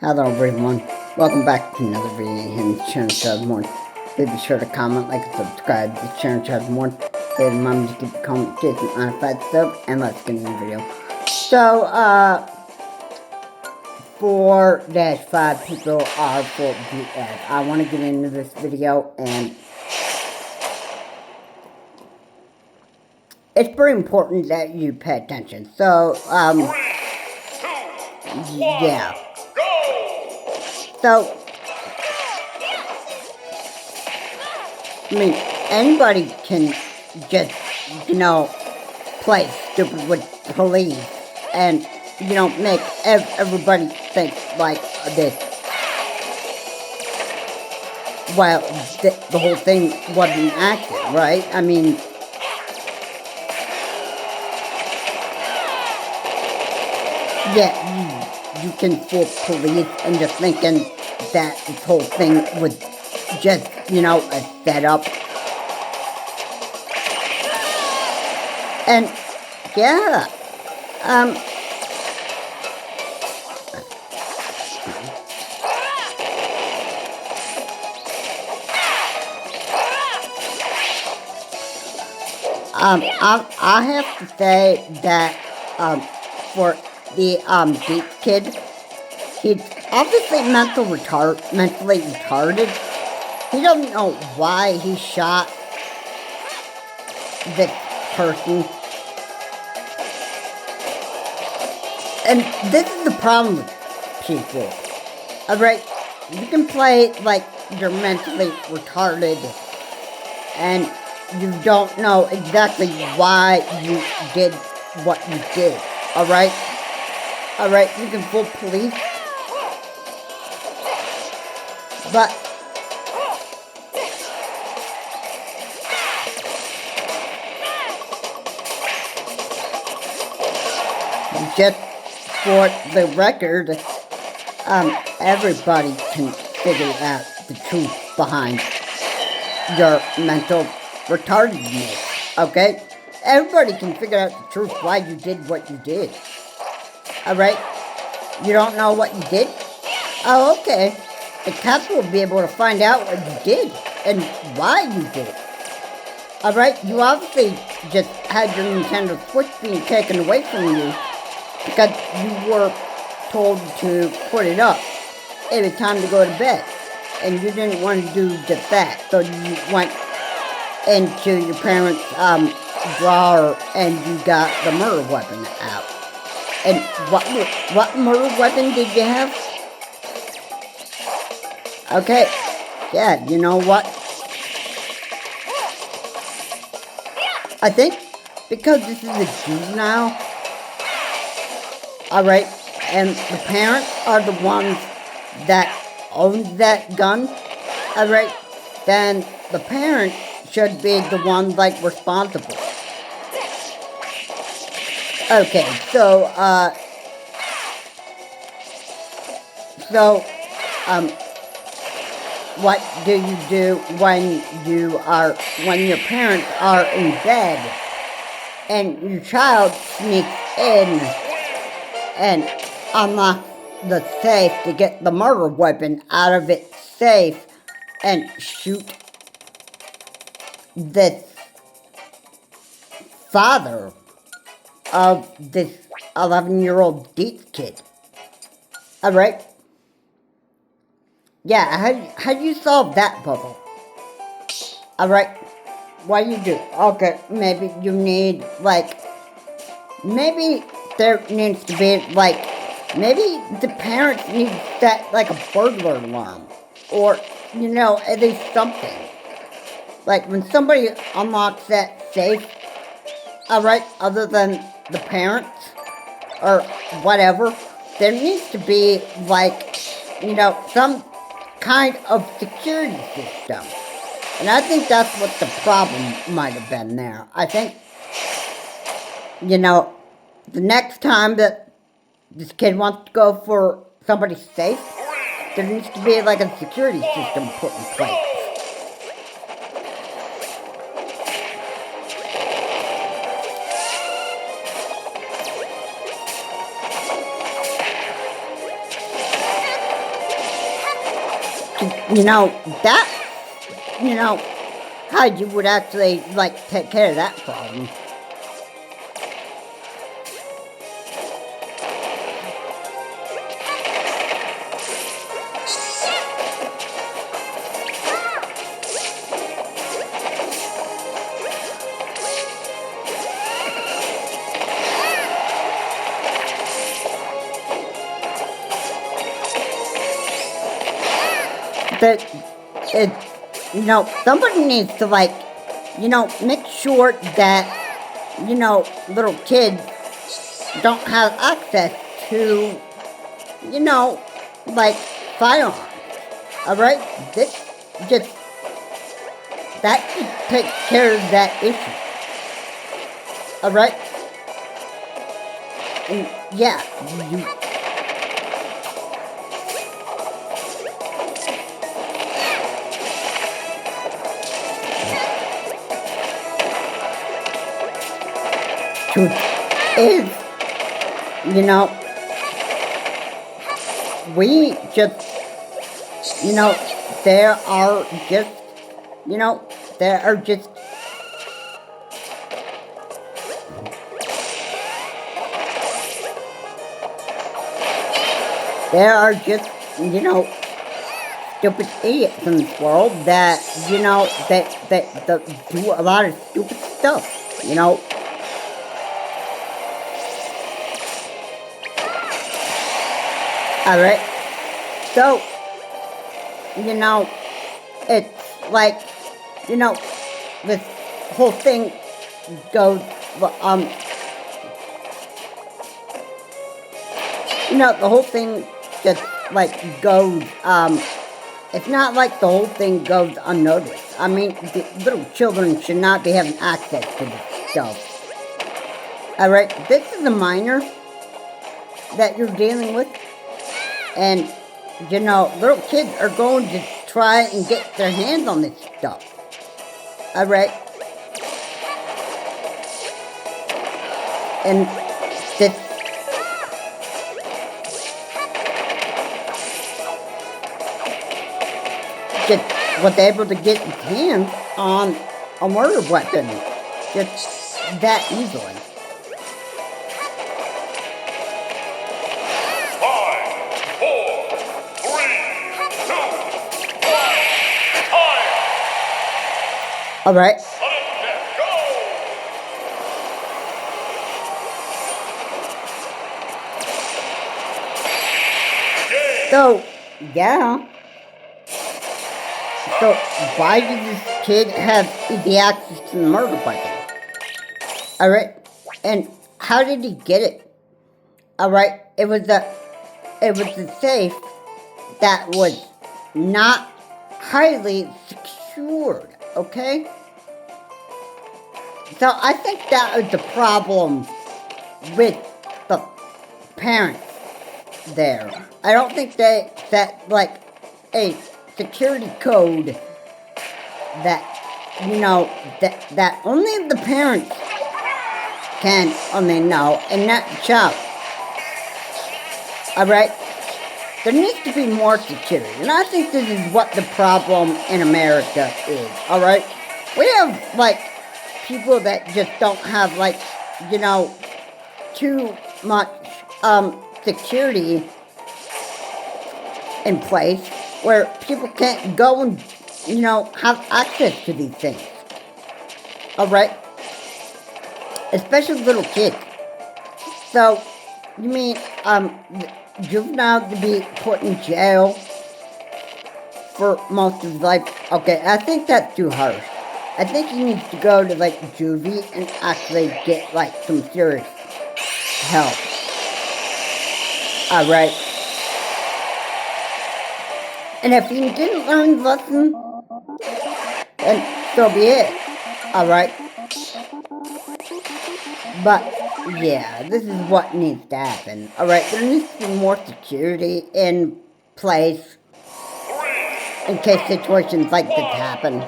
Hello everyone, welcome back to another video in the channel Child More. Please be sure to comment, like, and subscribe to the channel Child More. Please remember to keep the comment Jason on 5 sub, and let's get into the video. So, 4-5 people are for BS. I want to get into this video, and it's very important that you pay attention. So, 3, 2, 1, yeah. go! So, I mean, anybody can just, play stupid with police and, make everybody think like this. Well, the whole thing wasn't acted, right? I mean, yeah, you can fool police into thinking that this whole thing was just, a setup. And, yeah, I have to say that, for the, Deep kid, he's obviously mentally retarded. He doesn't know why he shot this person. And this is the problem with people. Alright, you can play like you're mentally retarded and you don't know exactly why you did what you did. Alright? Alright, you can fool police. But just for the record, everybody can figure out the truth behind your mental retardedness, okay? Everybody can figure out the truth why you did what you did. Alright? You don't know what you did? Oh, okay. The cops will be able to find out what you did and why you did it. Alright? You obviously just had your Nintendo Switch being taken away from you because you were told to put it up. It was time to go to bed. And you didn't want to do just that. So you went into your parents' drawer and you got the murder weapon out. And what murder weapon did you have? Okay. Yeah, you know what? I think because this is a juvenile, alright, and the parents are the ones that own that gun, alright, then the parents should be the ones, like, responsible. Okay, so, what do you do when your parents are in bed and your child sneaks in and unlocks the safe to get the murder weapon out of its safe and shoot this father of this 11-year-old Deep kid? Alright? Yeah, how do you solve that puzzle? Alright? What do you do? Okay, maybe you need, maybe there needs to be, maybe the parents need to set, a burglar alarm. Or, at least something. Like, when somebody unlocks that safe, alright, other than the parents, or whatever, there needs to be, some kind of security system. And I think that's what the problem might have been there. I think, the next time that this kid wants to go for somebody's safe, there needs to be, a security system put in place. You know, that, you know, how you would actually, like, take care of that problem. That it, somebody needs to, like, make sure that, little kids don't have access to, like, firearms. Alright? This just, that should take care of that issue. Alright? And yeah, you, truth is, we just, there are just, there are just, stupid idiots in this world that, that do a lot of stupid stuff, Alright, so, it's like, this whole thing goes, the whole thing just, like, goes, it's not like the whole thing goes unnoticed. I mean, the little children should not be having access to this stuff. Alright, this is a minor that you're dealing with. And, little kids are going to try and get their hands on this stuff. Alright? And this, just was able to get his hands on a murder weapon just that easily. Alright. So, yeah. So, why did this kid have the access to the murder weapon? Alright. And how did he get it? Alright. It was a safe that was not highly secured. Okay? So I think that was the problem with the parents there. I don't think they set, like, a security code that, that only the parents can only know, and not the child. Alright? There needs to be more security, and I think this is what the problem in America is, alright? We have, like, people that just don't have, like, too much, security in place, where people can't go and, have access to these things. Alright? Especially little kids. So, you mean, juvenile to be put in jail for most of his life? Okay, I think that's too harsh. I think he needs to go to, like, juvie and actually get, like, some serious help. Alright. And if he didn't learn the lesson, then so be it. Alright. But, yeah, this is what needs to happen. Alright, there needs to be more security in place in case situations like this happen.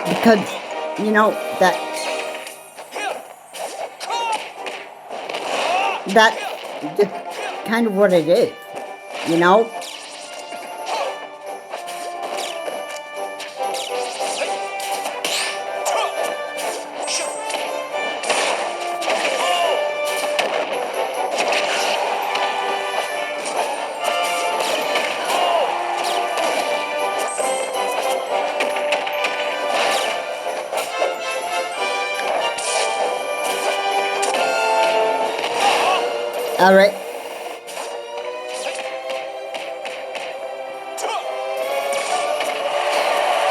Because, just kind of what it is, you know? Alright.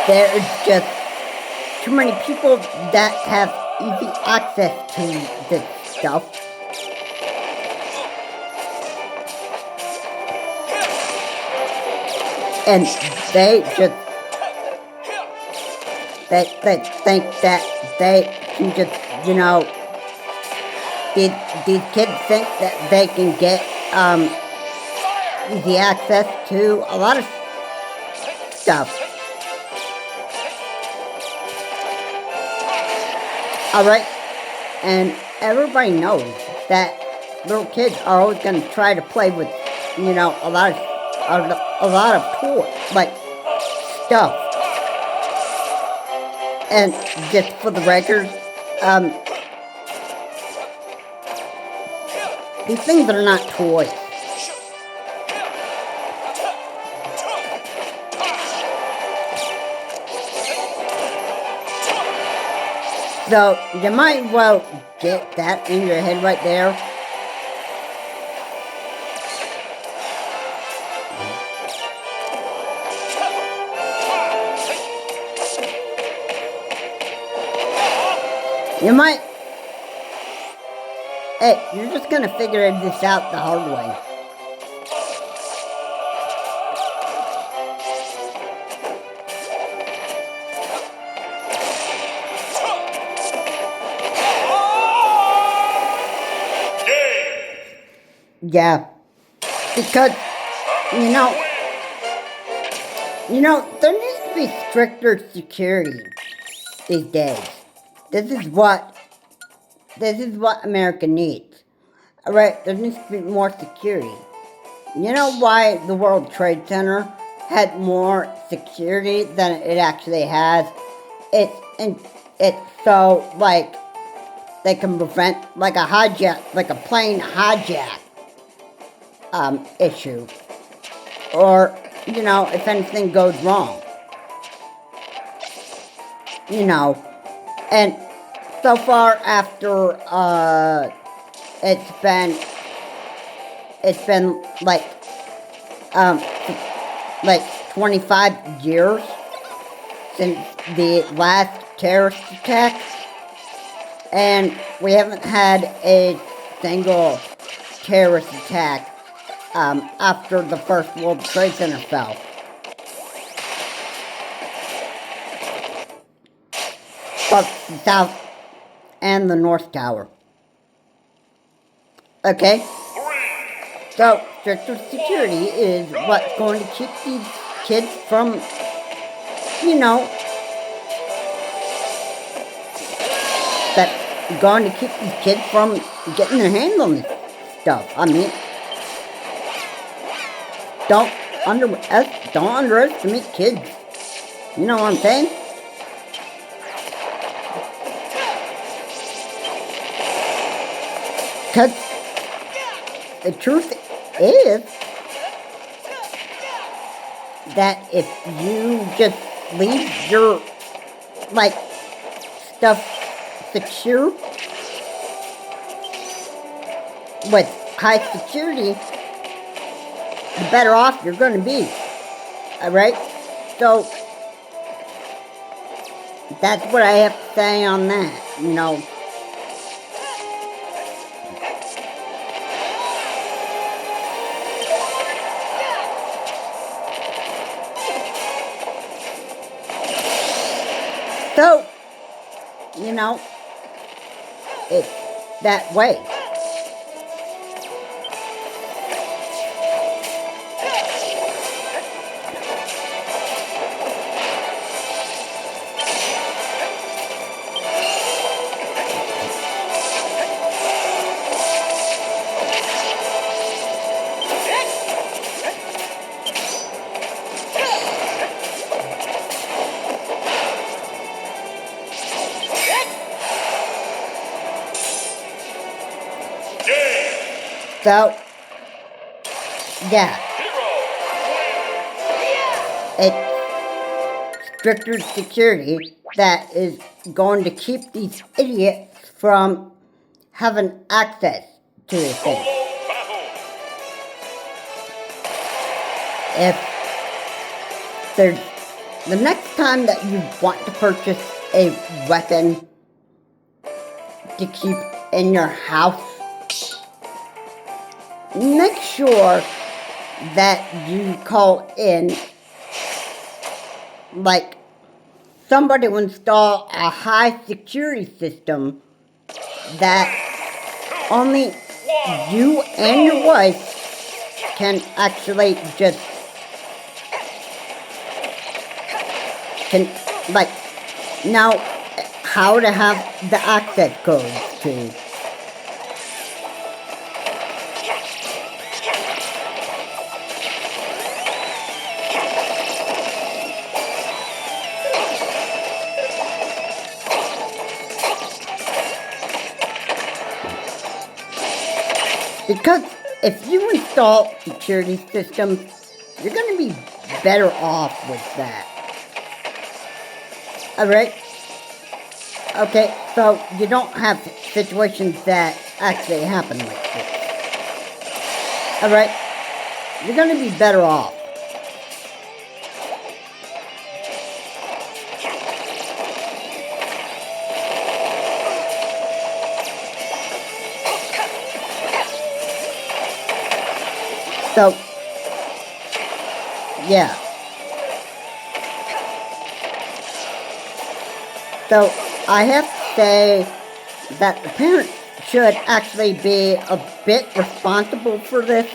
There's just too many people that have easy access to this stuff. And they just, they think that they can just, you know, these kids think that they can get easy access to a lot of stuff. Alright, and everybody knows that little kids are always going to try to play with, you know, a lot of toys, like stuff. And just for the record, these things are not toys. So, you might well get that in your head right there. You might... Hey, you're just gonna figure this out the hard way. Yeah, because, you know, there needs to be stricter security these days. This is what America needs. Alright, there needs to be more security. You know why the World Trade Center had more security than it actually has? It's so, like, they can prevent, like a plane hijack issue, or, you know, if anything goes wrong, you know. And so far after it's been like 25 years since the last terrorist attack, and we haven't had a single terrorist attack after the first World Trade Center fell. Both the South and the North Tower. Okay? So, stricter security is what's going to keep these kids from, you know, that's going to keep these kids from getting their hands on this stuff. I mean, don't underestimate kids. You know what I'm saying? Because the truth is that if you just leave your, like, stuff secure with high security, the better off you're going to be. Alright? So, that's what I have to say on that, you know. So, you know, it's that way. So, yeah, it's stricter security that is going to keep these idiots from having access to this thing. If there's the next time that you want to purchase a weapon to keep in your house, make sure that you call in, like, somebody will install a high security system that only you and your wife can actually just know how to have the access codes to. Because if you install security systems, you're going to be better off with that. Alright? Okay, so you don't have situations that actually happen like this. Alright? You're going to be better off. So, yeah. So, I have to say that the parents should actually be a bit responsible for this.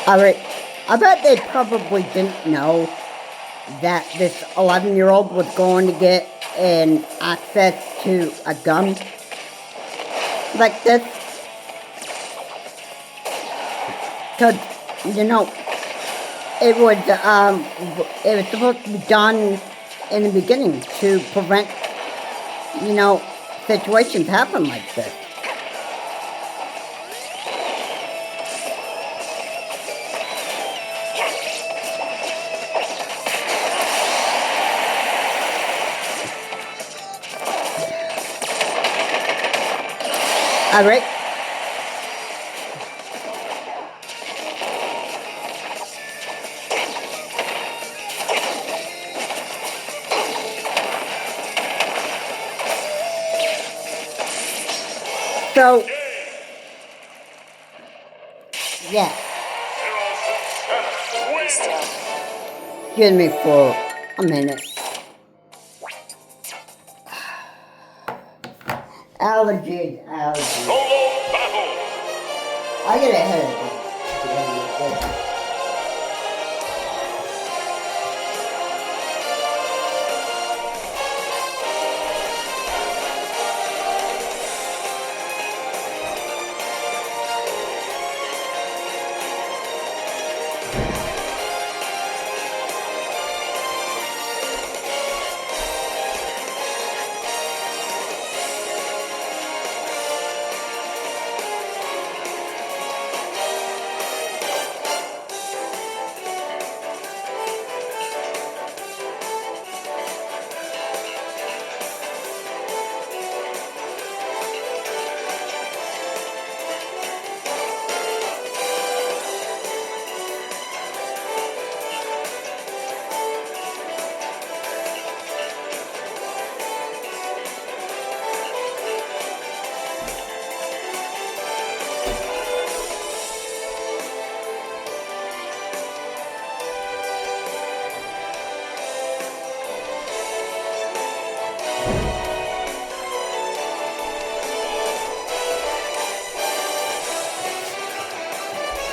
Alright, I bet they probably didn't know that this 11-year-old was going to get an access to a gun like this. Because, you know, it was supposed to be done in the beginning to prevent, you know, situations happen like this. Alright. So, yeah. Excuse me for a minute. Allergies. I get a headache.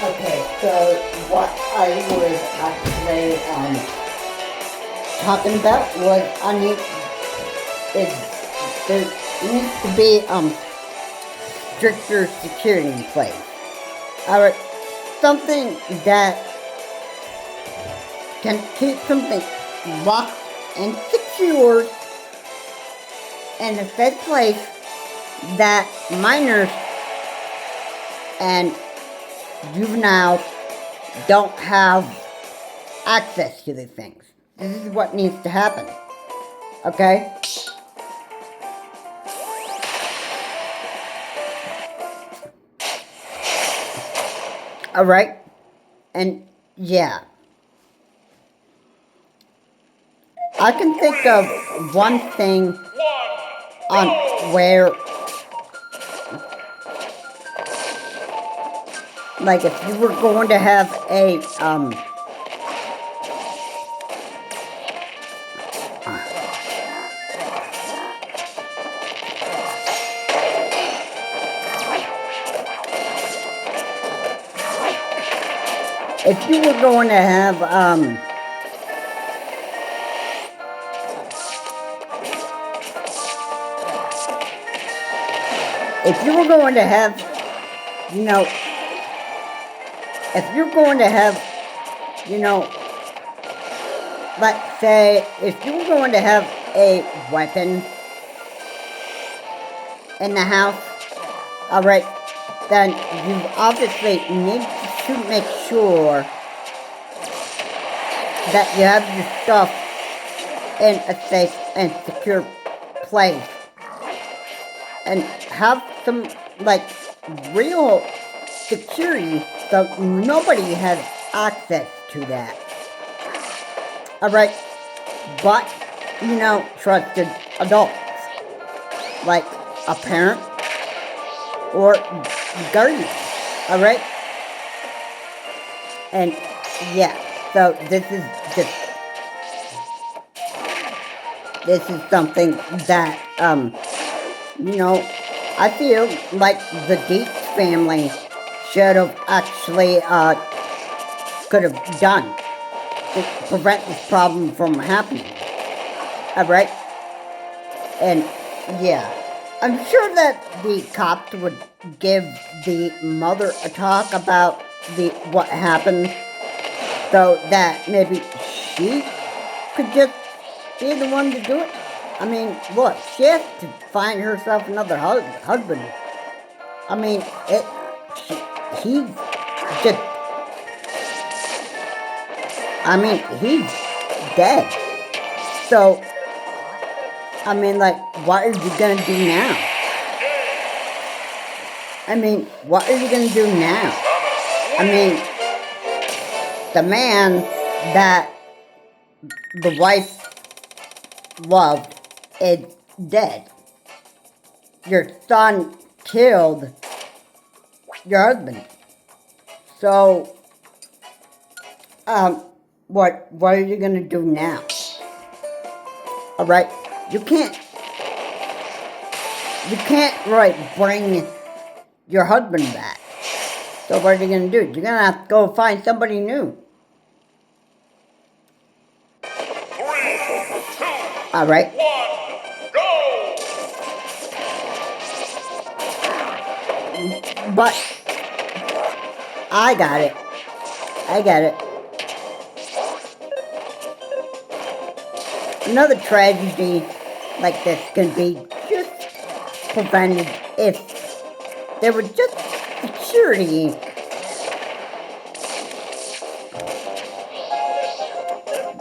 Okay, so what I was actually talking about was there needs to be stricter security in place. Alright, something that can keep something locked and secure. secured in a safe place that minors and juveniles don't have access to these things. This is what needs to happen. Okay? Alright? And yeah. I can think of one thing on where, like, if you were going to have a, if you were going to have, if you were going to have, you know, if you're going to have, you know, let's say, if you were going to have a weapon in the house, alright, then you obviously need to make sure that you have your stuff in a safe and secure place. And have some, like, real security so nobody has access to that. Alright? But, you know, trusted adults. Like a parent or guardian. Alright? And, yeah. So, this is something that, you know, I feel like the Dietz family should have actually, could have done to prevent this problem from happening. Alright? And, yeah. I'm sure that the cops would give the mother a talk about what happened, so that maybe she could just be the one to do it. I mean, look, she has to find herself another husband. I mean, he's just, I mean, he's dead. So, I mean, like, what are you gonna do now? I mean, what are you gonna do now? I mean, the man that the wife loved is dead. Your son killed your husband. So, what are you gonna do now? Alright? You can't, right, bring your husband back. So what are you gonna do? You're gonna have to go find somebody new. 3, 2, Alright? 1, go! But I got it. Another tragedy like this can be just prevented if there were just security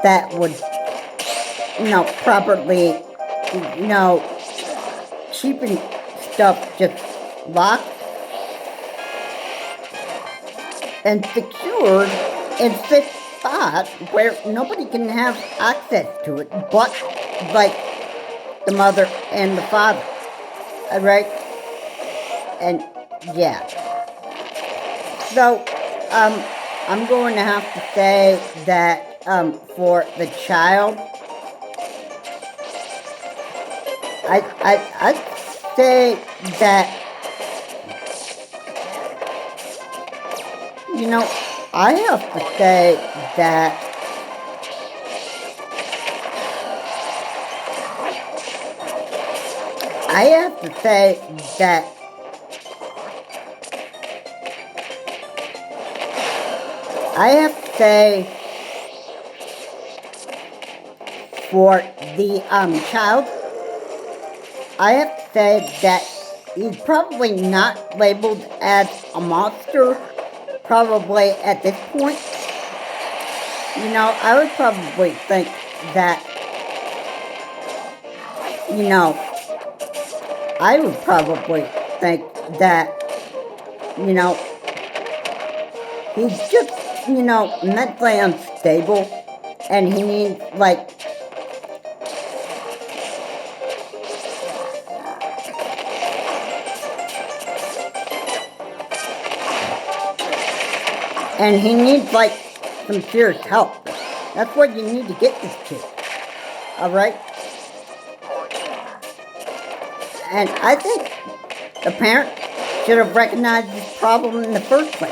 that would, you know, properly, you know, keeping stuff just locked and secured in this spot where nobody can have access to it but, like, the mother and the father. Alright? And, yeah. So, I'm going to have to say that, for the child, I'd say that, you know, I have to say that I have to say that for the child, I have to say that he's probably not labeled as a monster, probably at this point. You know, I would probably think that, you know, I would probably think that, you know, he's just, you know, mentally unstable, and he needs, like, some serious help. That's what you need to get this kid. Alright? And I think the parent should have recognized this problem in the first place.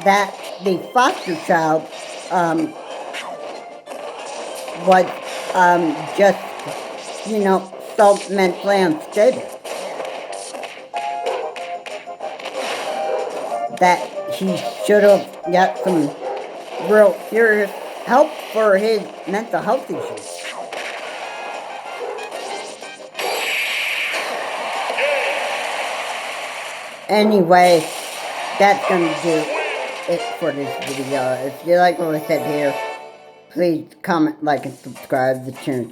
That the foster child was just, you know, so mentally unstable that he should have got some real serious help for his mental health issues. Anyway, that's gonna do it for this video. If you like what I said here, please comment, like, and subscribe to the channel.